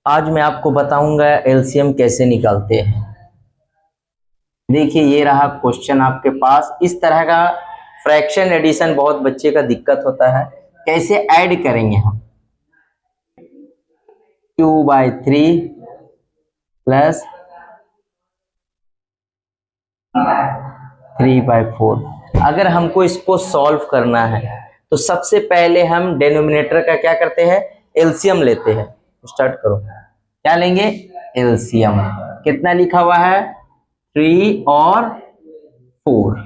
आज मैं आपको बताऊंगा एलसीएम कैसे निकालते हैं। देखिए ये रहा क्वेश्चन आपके पास। इस तरह का फ्रैक्शन एडिशन बहुत बच्चे का दिक्कत होता है, कैसे ऐड करेंगे हम। 2/3 प्लस 3/4। अगर हमको इसको सॉल्व करना है तो सबसे पहले हम डिनोमिनेटर का क्या करते हैं, एलसीएम लेते हैं। स्टार्ट करो, क्या लेंगे, एलसीएम। कितना लिखा हुआ है, 3 और 4।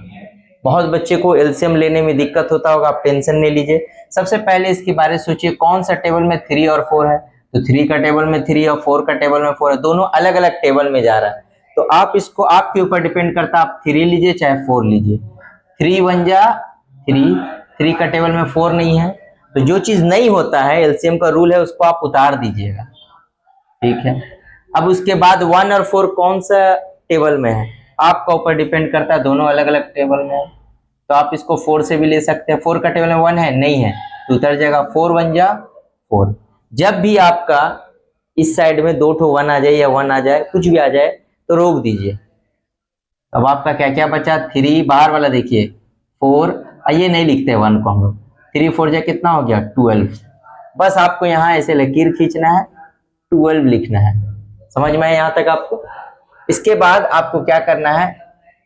बहुत बच्चे को एलसीएम लेने में दिक्कत होता होगा, आप टेंशन नहीं लीजिए। सबसे पहले इसके बारे में सोचिए, कौन सा टेबल में 3 और 4 है। तो 3 का टेबल में 3 और 4 का टेबल में 4 है, दोनों अलग अलग टेबल में जा रहा है। तो आप इसको आपके ऊपर डिपेंड करता है, आप 3 लीजिए चाहे 4 लीजिए। 3 1 जा 3, 3 का टेबल में 4 नहीं है, तो जो चीज नहीं होता है एलसीएम का रूल है उसको आप उतार दीजिएगा, ठीक है। अब उसके बाद 1 और 4 कौन सा टेबल में है, आपका ऊपर डिपेंड करता है, दोनों अलग अलग टेबल में है। तो आप इसको 4 से भी ले सकते हैं। 4 का टेबल में 1 है, नहीं है, तो उतर जाएगा। 4 1 जा 4। जब भी आपका इस साइड में 2 ठो 1 आ जाए या 1 आ जाए, कुछ भी आ जाए, तो रोक दीजिए। अब आपका क्या क्या बचा, 3 बाहर वाला देखिए 4, ये नहीं लिखते 1 को हम लोग। 3 4 जा कितना हो गया, 12। बस आपको यहाँ ऐसे लकीर खींचना है, 12 लिखना है। समझ में आया यहाँ तक आपको। इसके बाद आपको क्या करना है,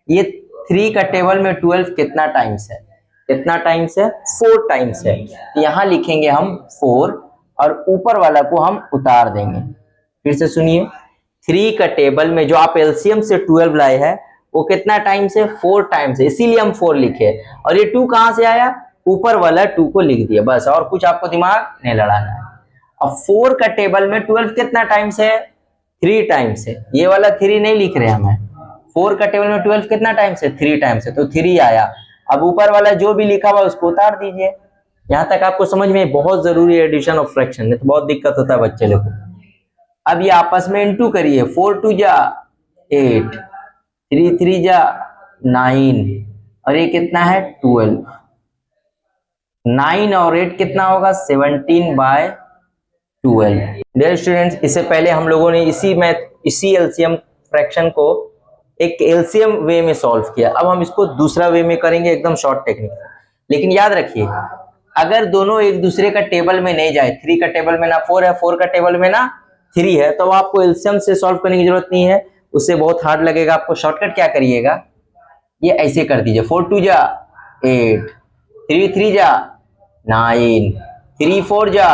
ये 3 का टेबल में 12 कितना टाइम्स है, कितना टाइम्स है, 4 टाइम्स है। यहाँ लिखेंगे हम 4 और ऊपर वाला को हम उतार देंगे। फिर से सुनिए, 3 का टेबल में जो आप एलसीएम से 12 लाए हैं वो कितना टाइम्स है, 4 टाइम्स है, इसीलिए हम 4 लिखे। और ये 2 कहां से आया, ऊपर वाला 2 को लिख दिया, बस। और कुछ आपको दिमाग नहीं लड़ाना है। अब 4 का टेबल में 12 कितना टाइम्स है, 3 टाइम्स है। ये वाला 3 नहीं लिख रहे हमें। 4 का टेबल में 12 कितना टाइम्स है, 3 टाइम्स है, तो 3 आया। अब ऊपर वाला जो भी लिखा हुआ उसको उतार दीजिए। यहाँ तक आपको समझ में बहुत जरूरी है एडिशन ऑफ फ्रैक्शन, नहीं तो बहुत दिक्कत होता है बच्चे लोग को। अब ये आपस में इंटू करिए, 4 2 जा 8, 3 3 जा 9, और ये कितना है 12। 9 और 8 कितना होगा, 17/12। डियर स्टूडेंट्स, इससे पहले हम लोगों ने इसी एलसीएम फ्रैक्शन को एक एलसीएम वे में सॉल्व किया। अब हम इसको दूसरा वे में करेंगे, एकदम शॉर्ट टेक्निक। लेकिन याद रखिए, अगर दोनों एक दूसरे का टेबल में नहीं जाए, 3 का टेबल में ना 4 है, 4 का टेबल में ना 3 है, तो आपको एलसीएम से सॉल्व करने की जरूरत नहीं है, उससे बहुत हार्ड लगेगा आपको। शॉर्टकट क्या करिएगा, ये ऐसे कर दीजिए, 4 2 जा 8, 3 3 जा 9, 3 4 जा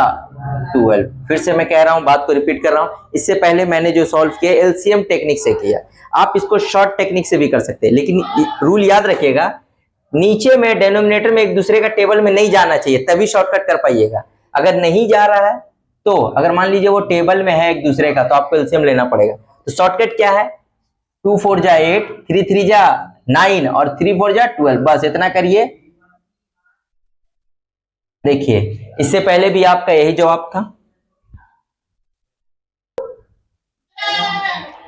12। फिर से मैं कह रहा हूं, बात को रिपीट कर रहा हूं, इससे पहले मैंने जो सॉल्व किया एलसीएम टेक्निक से किया। आप इसको शॉर्ट टेक्निक से भी कर सकते हैं, लेकिन रूल याद रखिएगा, नीचे में डिनोमिनेटर में एक दूसरे का टेबल में नहीं जाना चाहिए, तभी शॉर्टकट कर पाइएगा। अगर नहीं जा रहा है तो, अगर मान लीजिए वो टेबल में है एक दूसरे का, तो आपको एलसीएम लेना पड़ेगा। तो शॉर्टकट क्या है, 2 4 जा 8, 3 3 जा 9 और 3 4 जा 12, बस इतना करिए। देखिए इससे पहले भी आपका यही जवाब था।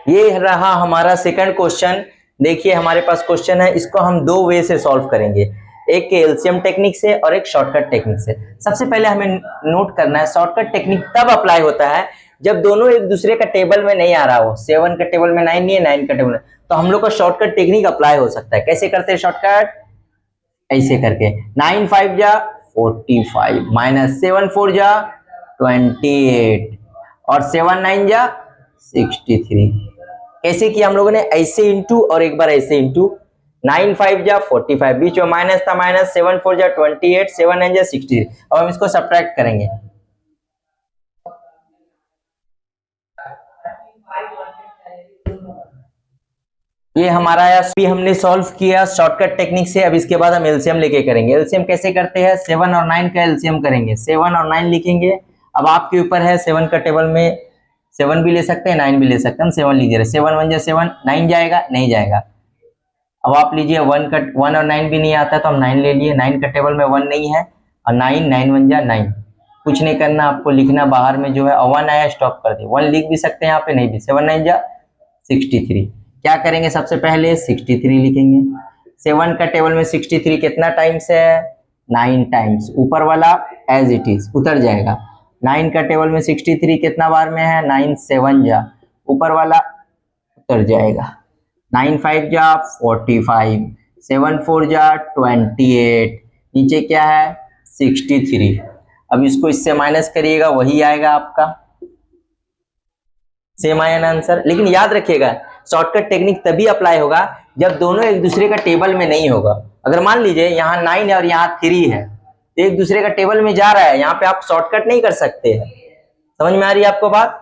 ये रहा हमारा सेकंड क्वेश्चन। देखिए हमारे पास क्वेश्चन है, इसको हम 2 वे से सॉल्व करेंगे, एक एलसीएम टेक्निक से और एक शॉर्टकट टेक्निक से। सबसे पहले हमें नोट करना है, शॉर्टकट टेक्निक तब अप्लाई होता है जब दोनों एक दूसरे का टेबल में नहीं आ रहा हो। 7 का टेबल में 9 नहीं है, 9 का टेबल में, तो हम लोग का शॉर्टकट टेक्निक अप्लाई हो सकता है। कैसे करते हैं शॉर्टकट, ऐसे करके 9 5 जा 45 माइनस 7 4 जा 28 और 7 9 जा 63। कैसे किया हम लोगों ने, ऐसे इंटू और एक बार ऐसे इंटू। 9 5 जा 45, बीच में माइनस था, माइनस 7 4 जा 28, 7 9 जा 63। अब हम इसको सब्ट्रैक्ट करेंगे। ये हमारा भी हमने सॉल्व किया शॉर्टकट टेक्निक से। अब इसके बाद हम एलसीएम लेके करेंगे। एलसीएम कैसे करते हैं, 7 और 9 का एलसीएम करेंगे, 7 और 9 लिखेंगे। अब आपके ऊपर है, 7 का टेबल में 7 भी ले सकते हैं, 9 भी ले सकते हैं, हम 7 लीजिए। 7 1 जा 7, 9 जाएगा, नहीं जाएगा। अब आप लीजिए 1 और 9 भी नहीं आता, तो हम 9 ले लिए। 9 का टेबल में 1 नहीं है, और 9 9 1 जा 9। कुछ नहीं करना, आपको लिखना बाहर में जो है, 1 आया स्टॉप कर दे। 1 लिख भी सकते हैं यहाँ पे, नहीं भी। 7 9 जा 63। क्या करेंगे, सबसे पहले 63 लिखेंगे। 7 का टेबल में 63 कितना टाइम्स है, 9 टाइम्स। ऊपर वाला एज इट इज उतर जाएगा। 9 का टेबल में 63 कितना बार में है, 9 7 जा, ऊपर वाला उतर जाएगा, 9 5 जा 45, 7 4 जा 28, नीचे क्या है 63। अब इसको इससे माइनस करिएगा, वही आएगा आपका, सेम आया ना आंसर। लेकिन याद रखिएगा शॉर्टकट टेक्निक तभी अप्लाई होगा जब दोनों एक दूसरे का टेबल में नहीं होगा। अगर मान लीजिए यहाँ 9 है और यहाँ 3 है, तो एक दूसरे का टेबल में जा रहा है, यहाँ पे आप शॉर्टकट नहीं कर सकते हैं। समझ में आ रही है आपको बात?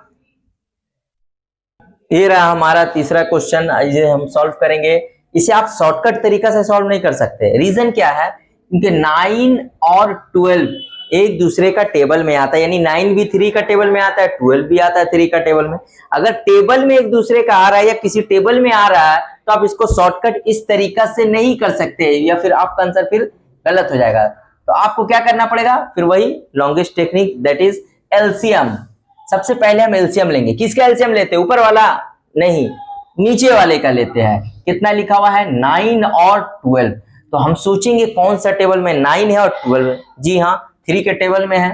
ये रहा हमारा तीसरा क्वेश्चन, इसे हम सॉल्व करेंगे। इसे आप शॉर्टकट तरीका से सॉल्व नहीं कर सकते। रीजन क्या है, क्योंकि 9 और 12 एक दूसरे का टेबल में आता है, यानी 9 भी 3 का टेबल में आता है, 12 भी आता है 3 का टेबल में। अगर टेबल में एक दूसरे का आ रहा है या किसी टेबल में आ रहा है तो आप इसको शॉर्टकट इस तरीका से नहीं कर सकते, या फिर आपका आंसर फिर गलत हो जाएगा। तो आपको क्या करना पड़ेगा, फिर वही longest technique, that is LCM. सबसे पहले हम एलसीएम लेंगे। किसका एलसीएम लेते हैं, ऊपर वाला नहीं, नीचे वाले का लेते हैं। कितना लिखा हुआ है 9 और 12, तो हम सोचेंगे कौन सा टेबल में 9 है और 12 है। जी हाँ, 3 के टेबल में है,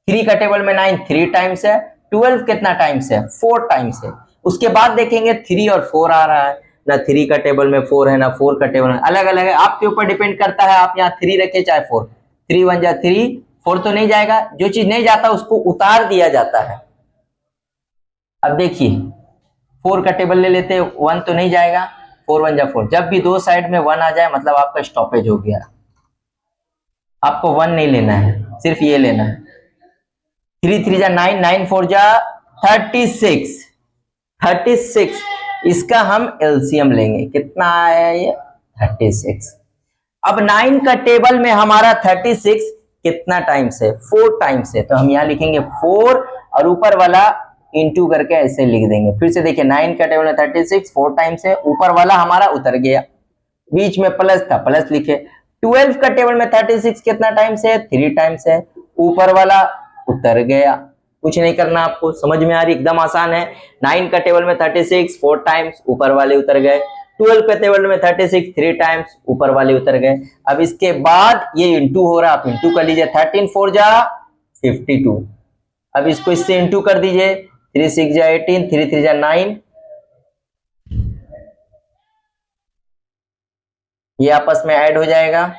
3 का टेबल में 9 3 टाइम्स है, 12 कितना टाइम्स है 4 टाइम्स है। उसके बाद देखेंगे 3 और 4 आ रहा है, ना 3 का टेबल में 4 है ना 4 का टेबल में, अलग अलग है, आपके ऊपर डिपेंड करता है। आप यहाँ 3 रखे चाहे 4, 3 1 जा 3, 4 तो नहीं जाएगा, जो चीज नहीं जाता उसको उतार दिया जाता है। अब देखिए 4 का टेबल ले लेते हैं, 1 तो नहीं जाएगा, 4 1 जा 4, जब भी दो साइड में 1 आ जाए मतलब आपका स्टॉपेज हो गया। आपको 1 नहीं लेना है, सिर्फ ये लेना है। 3 3 जा 9, 9 4 जा 36, 36 इसका हम एलसीएम लेंगे। कितना आया ये 36। अब 9 का टेबल में हमारा 36 कितना टाइम्स है, 4 टाइम्स है, तो हम यहाँ लिखेंगे 4 और ऊपर वाला इंटू करके ऐसे लिख देंगे। फिर से देखिए 9 का टेबल में 36 4 टाइम्स है, ऊपर वाला हमारा उतर गया, बीच में प्लस था प्लस लिखे। 12 का टेबल में 36 कितना टाइम्स है, 3 टाइम्स है, ऊपर वाला उतर गया। कुछ नहीं करना आपको, समझ में आ रही, एकदम आसान है। 9 का टेबल में 36 4 टाइम्स, ऊपर वाले उतर गए। 12 का टेबल में 36 3 टाइम्स, ऊपर वाले उतर गए। अब इसके बाद ये इंटू हो रहा है, आप इंटू कर लीजिए। 13 4 जा 52, अब इसको इससे इंटू कर दीजिए। 3 6 जा 18, 3 3 जा 9, ये आपस में ऐड हो जाएगा।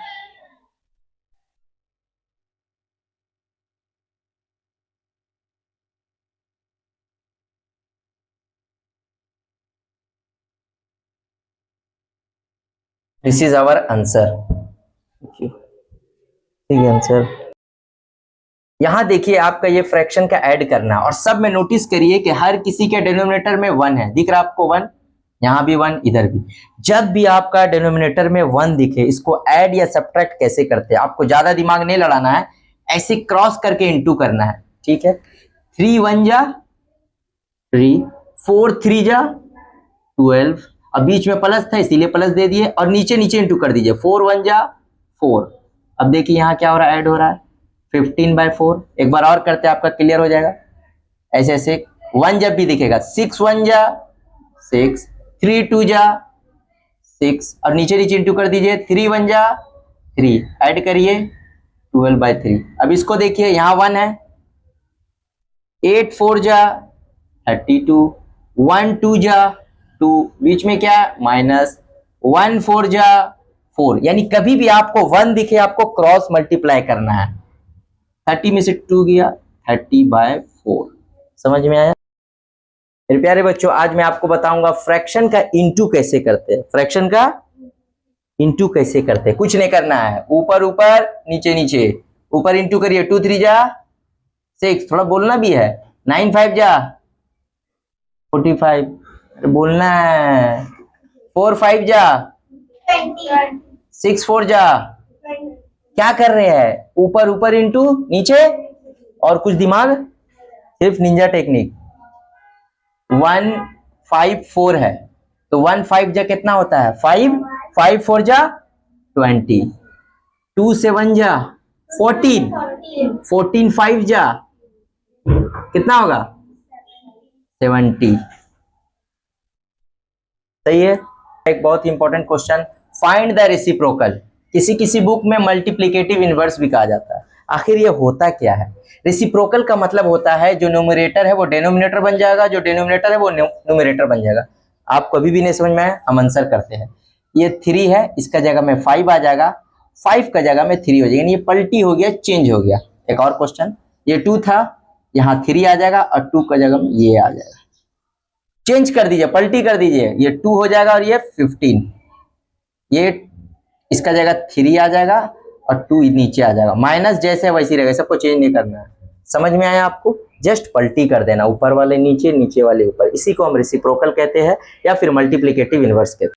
This is our answer. ठीक है आंसर। यहां देखिए आपका ये फ्रैक्शन का ऐड करना, और सब में नोटिस करिए कि हर किसी के डिनोमिनेटर में 1 है। दिख रहा आपको 1, यहां भी 1, इधर भी। जब भी आपका डिनोमिनेटर में 1 दिखे, इसको ऐड या सब्ट्रैक्ट कैसे करते हैं, आपको ज्यादा दिमाग नहीं लड़ाना है, ऐसे क्रॉस करके इंटू करना है। ठीक है, 3 1 जा 3, 4 3 जा 12, अब बीच में प्लस था इसीलिए प्लस दे दिए, और नीचे नीचे इंटू कर दीजिए। 4 1 जा 4, अब देखिए यहाँ क्या हो रहा है, ऐड हो रहा है 15/4। एक बार और करते हैं, आपका क्लियर हो जाएगा। ऐसे ऐसे 1 जब भी दिखेगा, 6 1 जा 6, 3 2 जा 6, और नीचे नीचे इंटू कर दीजिए। 3 1 जा 3, ऐड करिए 12/3। अब इसको देखिए, यहाँ 1 है, 8 4 जा 32, 1 2 जा 2, बीच में क्या माइनस, 1 4 जा 4। यानी कभी भी आपको 1 दिखे आपको क्रॉस मल्टीप्लाई करना है। 30 में से 2 गया 30/4। समझ में आया मेरे प्यारे बच्चों? आज मैं आपको बताऊंगा फ्रैक्शन का इंटू कैसे करते हैं। फ्रैक्शन का इंटू कैसे करते हैं, कुछ नहीं करना है, ऊपर ऊपर नीचे नीचे। ऊपर इंटू करिए, 2 3 जा 6, थोड़ा बोलना भी है। 9 5 जा 45, बोलना है। 4 5 जा 6 4 जा, क्या कर रहे हैं, ऊपर ऊपर इंटू नीचे, और कुछ दिमाग, सिर्फ निंजा टेक्निक। 1 5 4 है, तो 1 5 जा कितना होता है 5, 5 4 जा 20, 2 7 जा 14, 14 5 जा कितना होगा 70। सही है। एक बहुत important question, find the reciprocal. किसी किसी बुक में मल्टीप्लिकेटिव इनवर्स भी कहा जाता है। आखिर ये होता क्या है? रेसिप्रोकल का मतलब होता है जो न्यूमरेटर है वो डिनोमिनेटर बन जाएगा, जो डिनोमिनेटर है वो न्यूमरेटर बन जाएगा। आप कभी भी नहीं समझ में आया, हम आंसर करते हैं। ये 3 है, इसका जगह में 5 आ जाएगा, 5 का जगह में 3 हो जाएगा, ये पलटी हो गया, चेंज हो गया। एक और क्वेश्चन, ये 2 था, यहाँ 3 आ जाएगा और 2 का जगह में ये आ जाएगा। चेंज कर दीजिए, पलटी कर दीजिए, ये 2 हो जाएगा और ये 15, ये इसका जगह 3 आ जाएगा और 2 नीचे आ जाएगा, माइनस जैसे वैसे रहेगा, सबको चेंज नहीं करना है। समझ में आया आपको? जस्ट पलटी कर देना, ऊपर वाले नीचे, नीचे वाले ऊपर। इसी को हम रेसिप्रोकल कहते हैं या फिर मल्टीप्लिकेटिव इनवर्स कहते हैं।